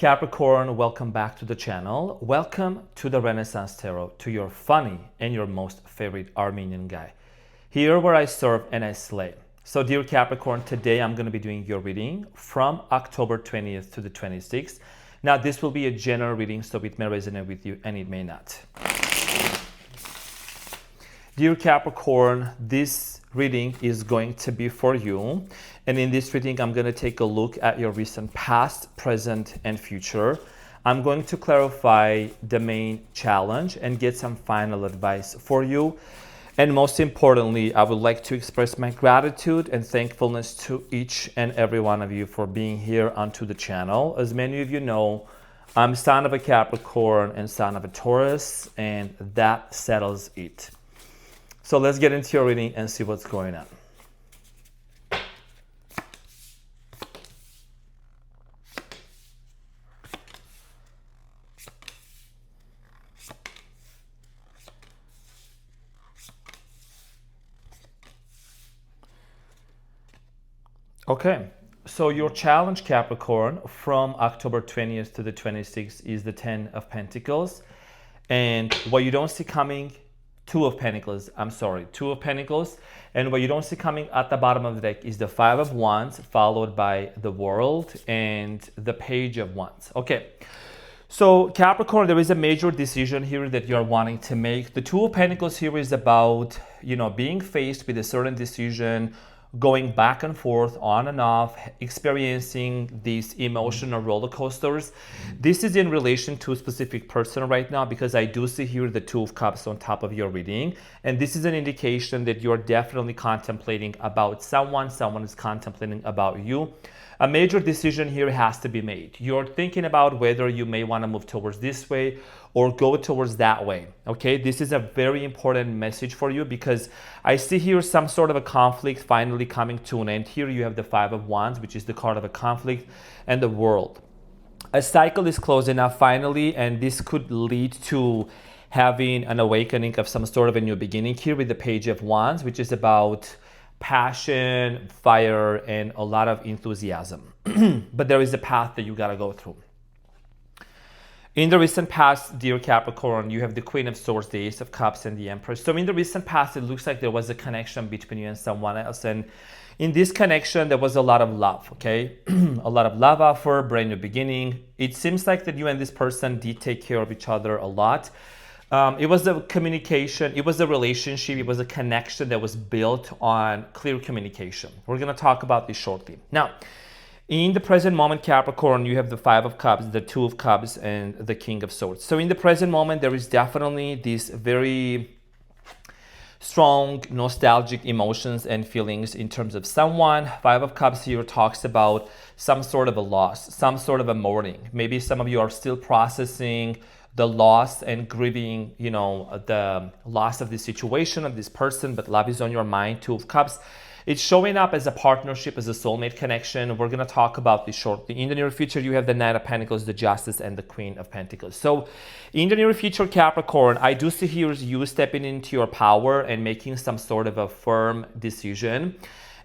Capricorn, welcome back to the channel. Welcome to the Renaissance Tarot, to your funny and your most favorite Armenian guy. Here where I serve and I slay. So dear Capricorn, today I'm going to be doing your reading from October 20th to the 26th. Now this will be a general reading, so it may resonate with you and it may not. Dear Capricorn, this reading is going to be for you. And in this reading, I'm going to take a look at your recent past, present, and future. I'm going to clarify the main challenge and get some final advice for you. And most importantly, I would like to express my gratitude and thankfulness to each and every one of you for being here onto the channel. As many of you know, I'm son of a Capricorn and son of a Taurus, and that settles it. So let's get into your reading and see what's going on. Okay, so your challenge, Capricorn, from October 20th to the 26th is the 10 of Pentacles. And what you don't see coming, Two of Pentacles. And what you don't see coming at the bottom of the deck is the Five of Wands, followed by the World and the Page of Wands. Okay, so Capricorn, there is a major decision here that you're wanting to make. The Two of Pentacles here is about, being faced with a certain decision, going back and forth, on and off, experiencing these emotional roller coasters. This is in relation to a specific person right now, because I do see here the Two of Cups on top of your reading. And this is an indication that you're definitely contemplating about someone is contemplating about you. A major decision here has to be made. You're thinking about whether you may want to move towards this way or go towards that way. Okay, this is a very important message for you, because I see here some sort of a conflict finally coming to an end. Here you have the Five of Wands, which is the card of a conflict, and the World. A cycle is closing up finally, and this could lead to having an awakening of some sort of a new beginning here with the Page of Wands, which is about passion, fire, and a lot of enthusiasm. But there is a path that you got to go through. In the recent past, dear Capricorn, you have the Queen of Swords, the Ace of Cups, and the Empress. So in the recent past, it looks like there was a connection between you and someone else. And in this connection, there was a lot of love, okay? A lot of love offer, brand new beginning. It seems like that you and this person did take care of each other a lot. It was a communication, it was a relationship, it was a connection that was built on clear communication. We're going to talk about this shortly. Now, in the present moment, Capricorn, you have the Five of Cups, the Two of Cups, and the King of Swords. So in the present moment, there is definitely this very strong nostalgic emotions and feelings in terms of someone. Five of Cups here talks about some sort of a loss, some sort of a mourning. Maybe some of you are still processing the loss and grieving, the loss of this situation, of this person, but love is on your mind. Two of Cups. It's showing up as a partnership, as a soulmate connection. We're going to talk about this shortly. In the near future, you have the Knight of Pentacles, the Justice, and the Queen of Pentacles. So in the near future, Capricorn, I do see here you stepping into your power and making some sort of a firm decision.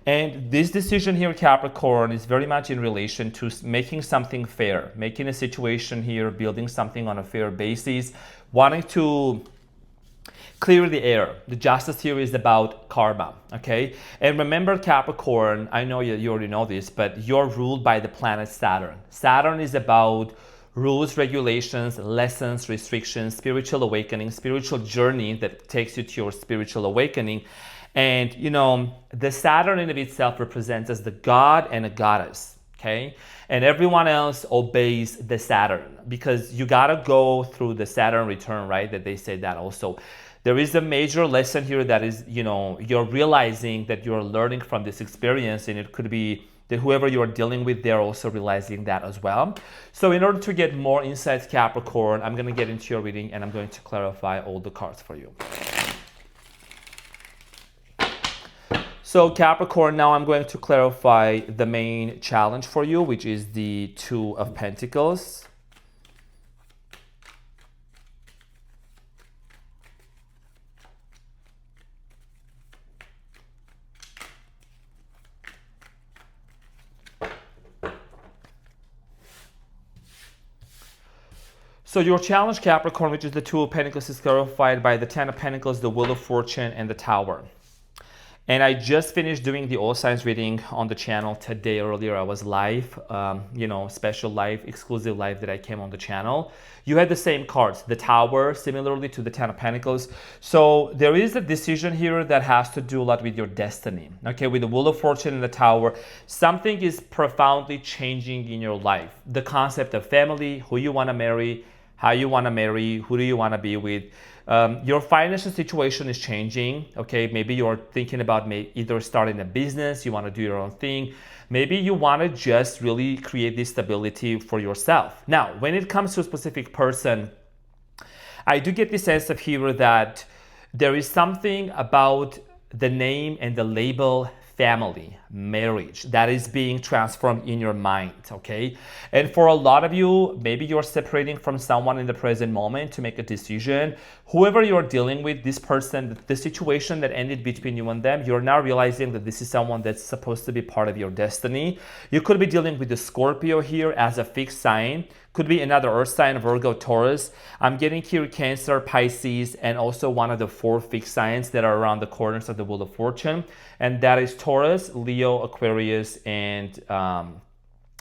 And this decision here, Capricorn, is very much in relation to making something fair, making a situation here, building something on a fair basis, wanting to clear the air. The Justice here is about karma, okay? And remember, Capricorn, I know you already know this, but you're ruled by the planet Saturn. Saturn is about rules, regulations, lessons, restrictions, spiritual awakening, spiritual journey that takes you to your spiritual awakening. And, the Saturn in of itself represents as the god and a goddess, okay? And everyone else obeys the Saturn, because you got to go through the Saturn return, right? That they say that also. There is a major lesson here that is, you're realizing that you're learning from this experience, and it could be that whoever you're dealing with, they're also realizing that as well. So in order to get more insights, Capricorn, I'm going to get into your reading and I'm going to clarify all the cards for you. So Capricorn, now I'm going to clarify the main challenge for you, which is the Two of Pentacles. So your challenge, Capricorn, which is the Two of Pentacles, is clarified by the Ten of Pentacles, the Wheel of Fortune, and the Tower. And I just finished doing the all signs reading on the channel today. Earlier I was live, special live, exclusive live that I came on the channel. You had the same cards, the Tower, similarly to the Ten of Pentacles. So there is a decision here that has to do a lot with your destiny. Okay, with the Wheel of Fortune and the Tower, something is profoundly changing in your life. The concept of family, who you want to marry, how you want to marry, who do you want to be with. Your financial situation is changing. Okay, maybe you're thinking about either starting a business, you want to do your own thing. Maybe you want to just really create this stability for yourself. Now, when it comes to a specific person, I do get the sense of here that there is something about the name and the label family, marriage, that is being transformed in your mind, okay? And for a lot of you, maybe you're separating from someone in the present moment to make a decision. Whoever you're dealing with, this person, the situation that ended between you and them, you're now realizing that this is someone that's supposed to be part of your destiny. You could be dealing with the Scorpio here as a fixed sign. Could be another earth sign, Virgo, Taurus. I'm getting here Cancer, Pisces, and also one of the 4 fixed signs that are around the corners of the Wheel of Fortune. And that is Taurus, Leo, Aquarius, and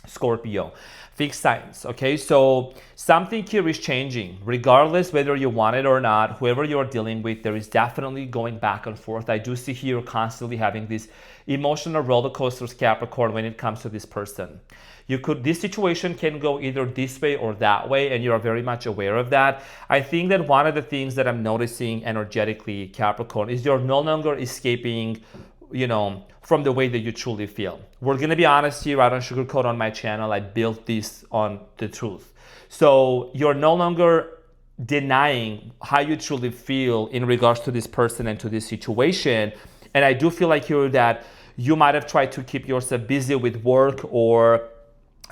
Scorpio. Fixed signs, okay? So something here is changing. Regardless whether you want it or not, whoever you're dealing with, there is definitely going back and forth. I do see here constantly having these emotional roller coasters, Capricorn, when it comes to this person. This situation can go either this way or that way, and you're very much aware of that. I think that one of the things that I'm noticing energetically, Capricorn, is you're no longer escaping, from the way that you truly feel. We're gonna be honest here, I don't sugarcoat on my channel, I built this on the truth. So you're no longer denying how you truly feel in regards to this person and to this situation. And I do feel like here that you might have tried to keep yourself busy with work, or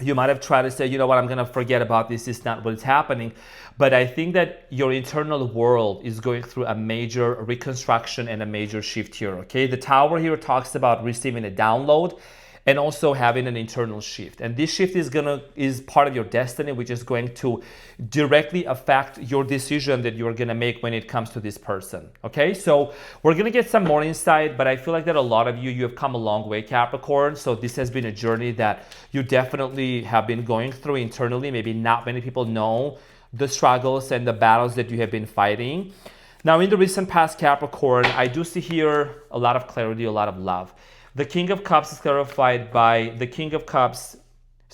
you might have tried to say, you know what, I'm going to forget about this. It's not what's happening. But I think that your internal world is going through a major reconstruction and a major shift here, okay? The Tower here talks about receiving a download and also having an internal shift. And this shift is part of your destiny, which is going to directly affect your decision that you're gonna make when it comes to this person, okay? So we're gonna get some more insight, but I feel like that a lot of you have come a long way, Capricorn. So this has been a journey that you definitely have been going through internally. Maybe not many people know the struggles and the battles that you have been fighting. Now, in the recent past, Capricorn, I do see here a lot of clarity, a lot of love. The King of Cups is clarified by the King of Cups,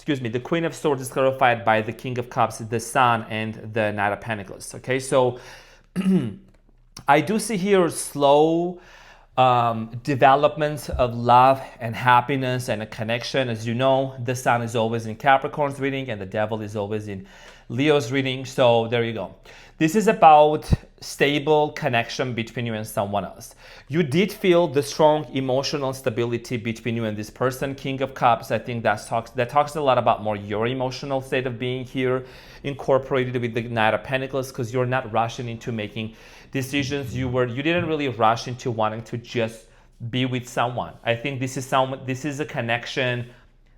the Queen of Swords is clarified by the King of Cups, the Sun, and the Knight of Pentacles, okay? So I do see here slow developments of love and happiness and a connection. As you know, the Sun is always in Capricorn's reading and the Devil is always in Leo's reading. So there you go. This is about stable connection between you and someone else. You did feel the strong emotional stability between you and this person, King of Cups. I think that talks a lot about more your emotional state of being here, incorporated with the Knight of Pentacles, because you're not rushing into making decisions. You didn't really rush into wanting to just be with someone. I think this is a connection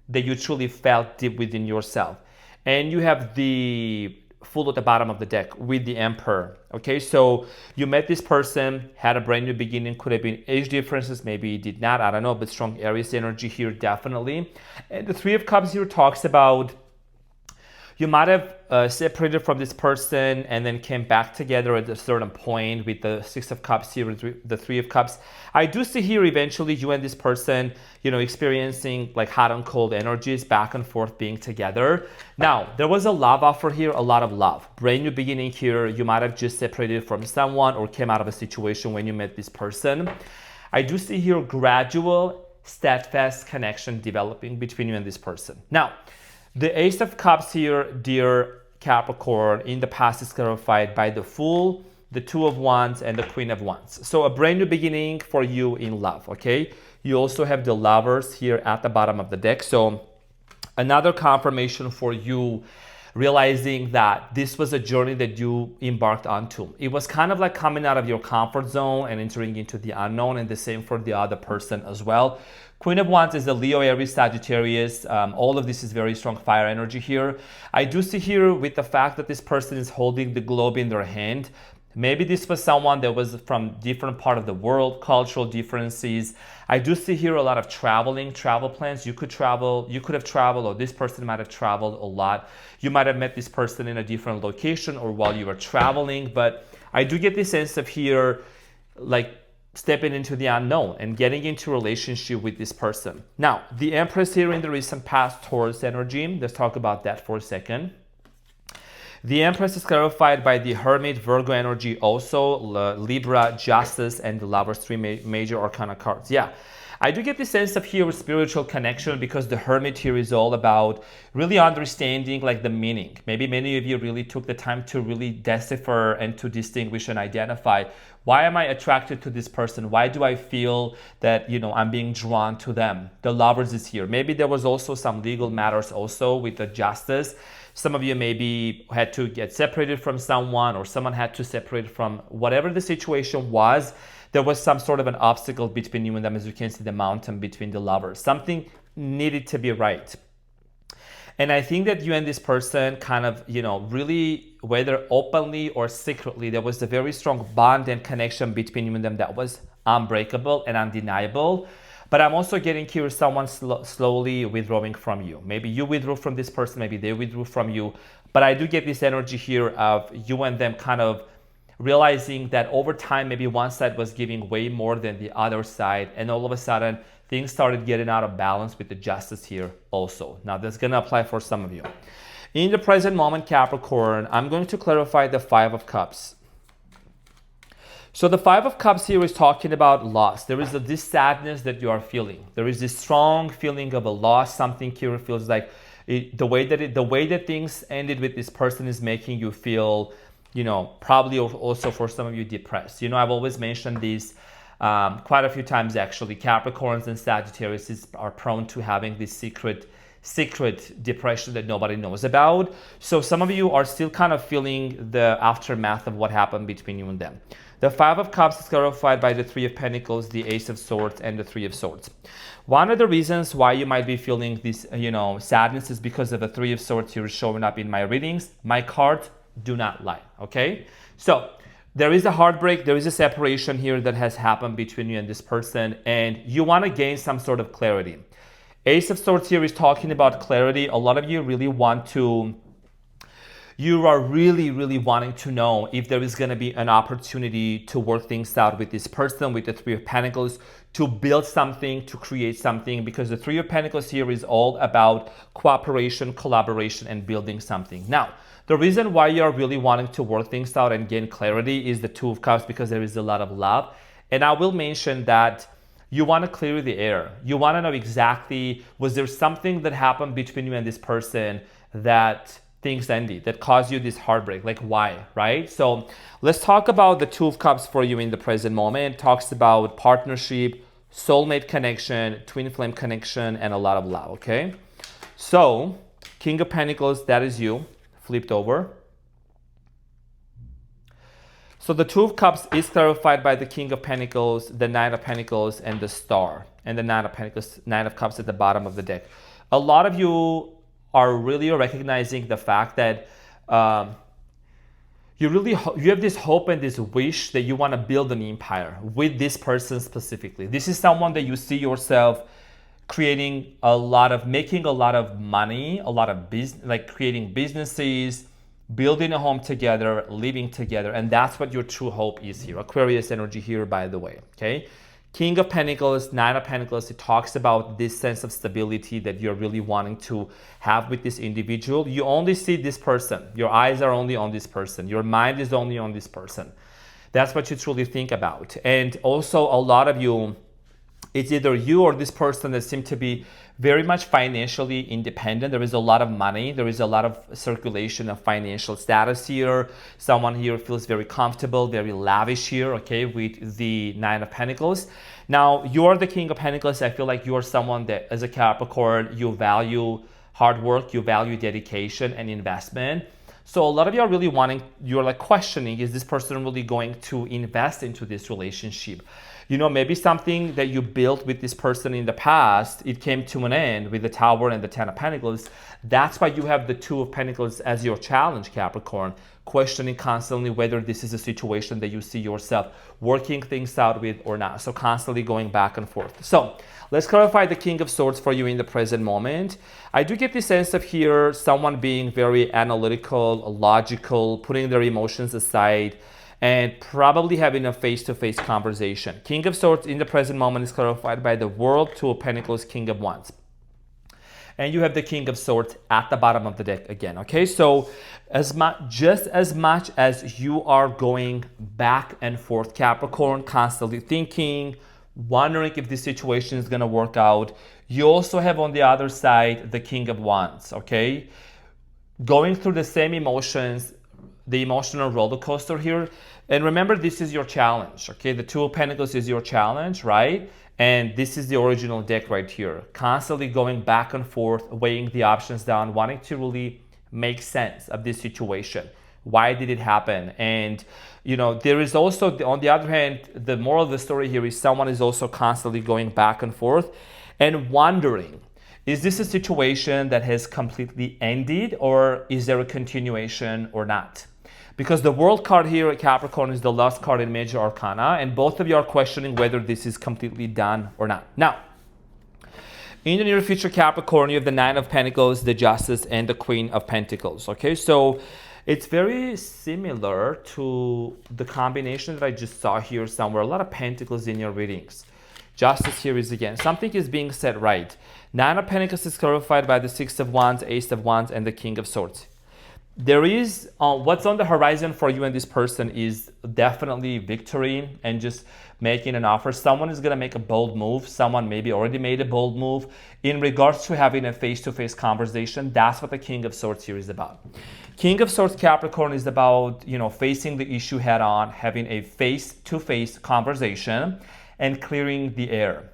that you truly felt deep within yourself. And you have the Fool at the bottom of the deck with the Emperor. Okay, so you met this person, had a brand new beginning, could have been age differences, maybe did not, I don't know, but strong Aries energy here definitely. And the Three of Cups here talks about you might have separated from this person and then came back together at a certain point with the Six of Cups here, the Three of Cups. I do see here eventually you and this person, experiencing like hot and cold energies, back and forth being together. Now, there was a love offer here, a lot of love. Brand new beginning here. You might have just separated from someone or came out of a situation when you met this person. I do see here gradual, steadfast connection developing between you and this person. Now, the Ace of Cups here, dear Capricorn, in the past is clarified by the Fool, the Two of Wands, and the Queen of Wands. So a brand new beginning for you in love, okay? You also have the Lovers here at the bottom of the deck. So another confirmation for you realizing that this was a journey that you embarked onto. It was kind of like coming out of your comfort zone and entering into the unknown, and the same for the other person as well. Queen of Wands is a Leo, Aries, Sagittarius. All of this is very strong fire energy here. I do see here with the fact that this person is holding the globe in their hand. Maybe this was someone that was from different part of the world, cultural differences. I do see here a lot of travel plans. You could have traveled, or this person might have traveled a lot. You might have met this person in a different location or while you were traveling, but I do get this sense of here, like stepping into the unknown and getting into a relationship with this person. Now, the Empress here in the recent past, Taurus energy. Let's talk about that for a second. The Empress is clarified by the Hermit, Virgo energy, also Libra, Justice, and the Lovers, three major arcana cards. Yeah, I do get the sense of here spiritual connection, because the Hermit here is all about really understanding like the meaning. Maybe many of you really took the time to really decipher and to distinguish and identify, why am I attracted to this person? Why do I feel that, I'm being drawn to them? The Lovers is here. Maybe there was also some legal matters also with the Justice. Some of you maybe had to get separated from someone, or someone had to separate from whatever the situation was. There was some sort of an obstacle between you and them. As you can see, the mountain between the lovers. Something needed to be right. And I think that you and this person kind of, really, whether openly or secretly, there was a very strong bond and connection between you and them that was unbreakable and undeniable. But I'm also getting curious, someone slowly withdrawing from you. Maybe you withdrew from this person, maybe they withdrew from you. But I do get this energy here of you and them kind of realizing that over time, maybe one side was giving way more than the other side. And all of a sudden, things started getting out of balance with the Justice here also. Now, that's going to apply for some of you. In the present moment, Capricorn, I'm going to clarify the Five of Cups. So the Five of Cups here is talking about loss. There is this sadness that you are feeling. There is this strong feeling of a loss. Something here feels like the way that things ended with this person is making you feel, probably also for some of you depressed. I've always mentioned these quite a few times actually. Capricorns and Sagittarius are prone to having this secret depression that nobody knows about. So some of you are still kind of feeling the aftermath of what happened between you and them. The Five of Cups is clarified by the Three of Pentacles, the Ace of Swords, and the Three of Swords. One of the reasons why you might be feeling this, sadness is because of the Three of Swords here showing up in my readings. My cards do not lie, okay? So there is a heartbreak, there is a separation here that has happened between you and this person, and you want to gain some sort of clarity. Ace of Swords here is talking about clarity. A lot of you really you are really, really wanting to know if there is going to be an opportunity to work things out with this person, with the Three of Pentacles, to build something, to create something, because the Three of Pentacles here is all about cooperation, collaboration, and building something. Now, the reason why you are really wanting to work things out and gain clarity is the Two of Cups, because there is a lot of love. And I will mention that you want to clear the air. You want to know exactly, was there something that happened between you and this person that things ended, that caused you this heartbreak? Like why, right? So let's talk about the Two of Cups for you in the present moment. It talks about partnership, soulmate connection, twin flame connection, and a lot of love, okay? So King of Pentacles, that is you, flipped over. So the Two of Cups is clarified by the King of Pentacles, the Nine of Pentacles, and the Star, and the Nine of Pentacles, Nine of Cups at the bottom of the deck. A lot of you are really recognizing the fact that you have this hope and this wish that you want to build an empire with this person specifically. This is someone that you see yourself making a lot of money, a lot of business, like creating businesses, building a home together, living together, and that's what your true hope is here. Aquarius energy here, by the way, okay? King of Pentacles, Nine of Pentacles, it talks about this sense of stability that you're really wanting to have with this individual. You only see this person. Your eyes are only on this person. Your mind is only on this person. That's what you truly think about. And also a lot of you, it's either you or this person that seem to be very much financially independent. There is a lot of money. There is a lot of circulation of financial status here. Someone here feels very comfortable, very lavish here, okay, with the Nine of Pentacles. Now, you're the King of Pentacles. I feel like you're someone that, as a Capricorn, you value hard work, you value dedication and investment. So a lot of you are really you're like questioning, is this person really going to invest into this relationship? You know, maybe something that you built with this person in the past, it came to an end with the Tower and the Ten of Pentacles. That's why you have the Two of Pentacles as your challenge, Capricorn, questioning constantly whether this is a situation that you see yourself working things out with or not. So constantly going back and forth. So let's clarify the King of Swords for you in the present moment. I do get the sense of here someone being very analytical, logical, putting their emotions aside, and probably having a face-to-face conversation. King of Swords in the present moment is clarified by the World, Two of Pentacles, King of Wands. And you have the King of Swords at the bottom of the deck again, okay? So just as much as you are going back and forth, Capricorn, constantly thinking, wondering if this situation is gonna work out, you also have on the other side the King of Wands, okay? Going through the same emotions, the emotional roller coaster here. And remember, this is your challenge, okay? The Two of Pentacles is your challenge, right? And this is the original deck right here. Constantly going back and forth, weighing the options down, wanting to really make sense of this situation. Why did it happen? And, you know, there is also, on the other hand, the moral of the story here is someone is also constantly going back and forth and wondering, is this a situation that has completely ended, or is there a continuation or not? Because the World card here at Capricorn is the last card in Major Arcana, and both of you are questioning whether this is completely done or not. Now, in the near future, Capricorn, you have the Nine of Pentacles, the Justice, and the Queen of Pentacles, okay? So it's very similar to the combination that I just saw here somewhere. A lot of Pentacles in your readings. Justice here is again, something is being said right. Nine of Pentacles is clarified by the Six of Wands, Ace of Wands, and the King of Swords. There is, what's on the horizon for you and this person is definitely victory and just making an offer. Someone is going to make a bold move. Someone maybe already made a bold move in regards to having a face-to-face conversation. That's what the King of Swords here is about. King of Swords, Capricorn, is about, you know, facing the issue head on, having a face-to-face conversation and clearing the air.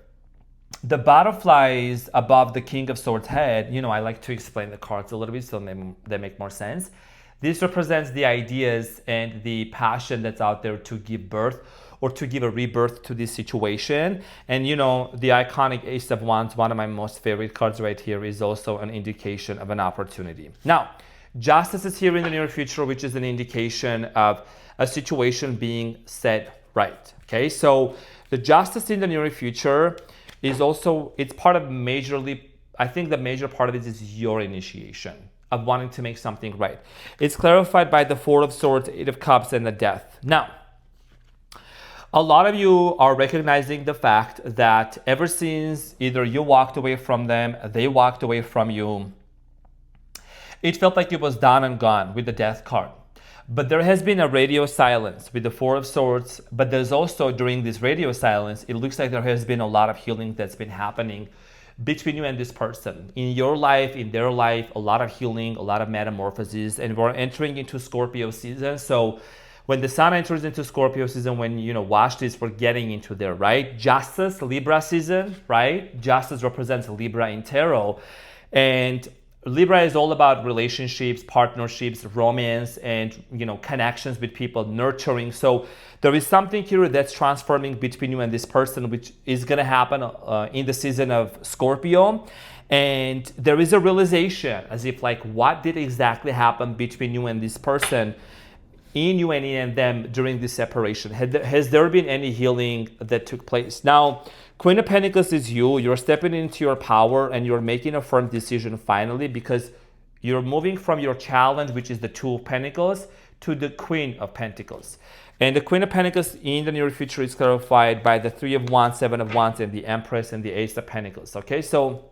The butterflies above the King of Swords head, you know, I like to explain the cards a little bit so they make more sense. This represents the ideas and the passion that's out there to give birth or to give a rebirth to this situation. And, you know, the iconic Ace of Wands, one of my most favorite cards right here, is also an indication of an opportunity. Now, Justice is here in the near future, which is an indication of a situation being set right, okay? So the Justice in the near future is also, it's part of majorly, I think the major part of it is your initiation of wanting to make something right. It's clarified by the Four of Swords, Eight of Cups, and the Death. Now, a lot of you are recognizing the fact that ever since either you walked away from them, they walked away from you, it felt like it was done and gone with the Death card. But there has been a radio silence with the Four of Swords, but there's also, during this radio silence, it looks like there has been a lot of healing that's been happening between you and this person. In your life, in their life, a lot of healing, a lot of metamorphosis, and we're entering into Scorpio season. So when the sun enters into Scorpio season, when, you know, watch this, we're getting into there, right? Justice, Libra season, right? Justice represents Libra in tarot. And Libra is all about relationships, partnerships, romance, and, you know, connections with people, nurturing. So there is something here that's transforming between you and this person, which is going to happen in the season of Scorpio. And there is a realization as if like, what did exactly happen between you and this person, in you and in them during this separation? Has there been any healing that took place? Now, Queen of Pentacles is you. You're stepping into your power and you're making a firm decision finally, because you're moving from your challenge, which is the Two of Pentacles, to the Queen of Pentacles. And the Queen of Pentacles in the near future is clarified by the Three of Wands, Seven of Wands, and the Empress and the Ace of Pentacles. Okay, so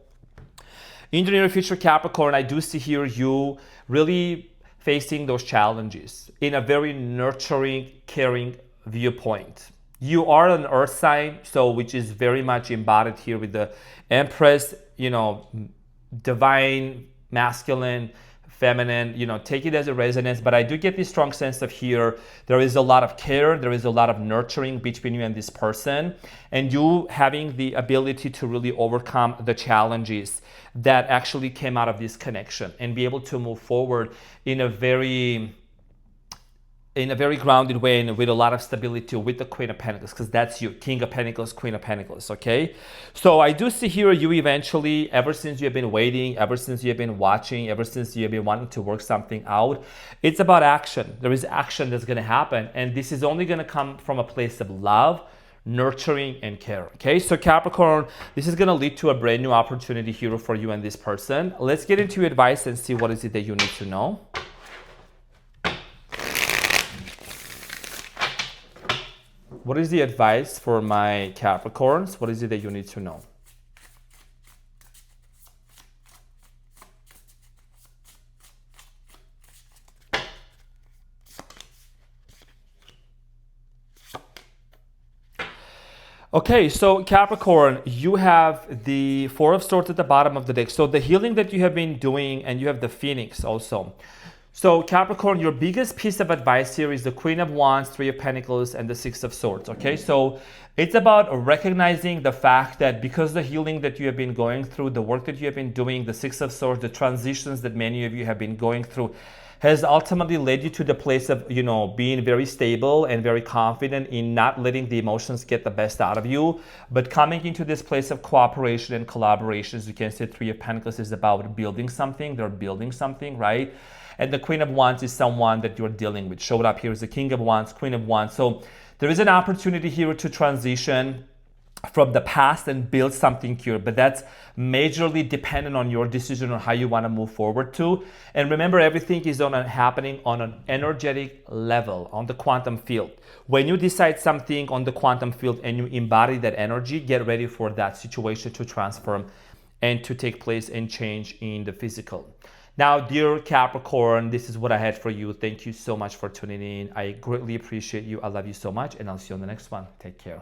in the near future, Capricorn, I do see here you really facing those challenges in a very nurturing, caring viewpoint. You are an earth sign, so which is very much embodied here with the Empress, you know, divine, masculine, feminine, take it as a resonance, but I do get this strong sense of here, there is a lot of care, there is a lot of nurturing between you and this person, and you having the ability to really overcome the challenges that actually came out of this connection and be able to move forward in a very grounded way and with a lot of stability with the Queen of Pentacles, because that's you, King of Pentacles, Queen of Pentacles, okay? So I do see here you eventually, ever since you have been waiting, ever since you have been watching, ever since you have been wanting to work something out, it's about action. There is action that's going to happen, and this is only going to come from a place of love, nurturing, and care, okay? So Capricorn, this is going to lead to a brand new opportunity here for you and this person. Let's get into your advice and see what is it that you need to know. What is the advice for my Capricorns? What is it that you need to know? Okay, so Capricorn, you have the Four of Swords at the bottom of the deck. So the healing that you have been doing, and you have the Phoenix also. So Capricorn, your biggest piece of advice here is the Queen of Wands, Three of Pentacles, and the Six of Swords, okay? So it's about recognizing the fact that because the healing that you have been going through, the work that you have been doing, the Six of Swords, the transitions that many of you have been going through, has ultimately led you to the place of, being very stable and very confident in not letting the emotions get the best out of you, but coming into this place of cooperation and collaboration. As you can see, Three of Pentacles is about building something. They're building something, right? And the Queen of Wands is someone that you're dealing with. Showed up here is the King of Wands, Queen of Wands. So there is an opportunity here to transition from the past and build something here, but that's majorly dependent on your decision on how you want to move forward to. And remember, everything is happening on an energetic level, on the quantum field. When you decide something on the quantum field and you embody that energy, get ready for that situation to transform and to take place and change in the physical. Now, dear Capricorn, this is what I had for you. Thank you so much for tuning in. I greatly appreciate you. I love you so much, and I'll see you on the next one. Take care.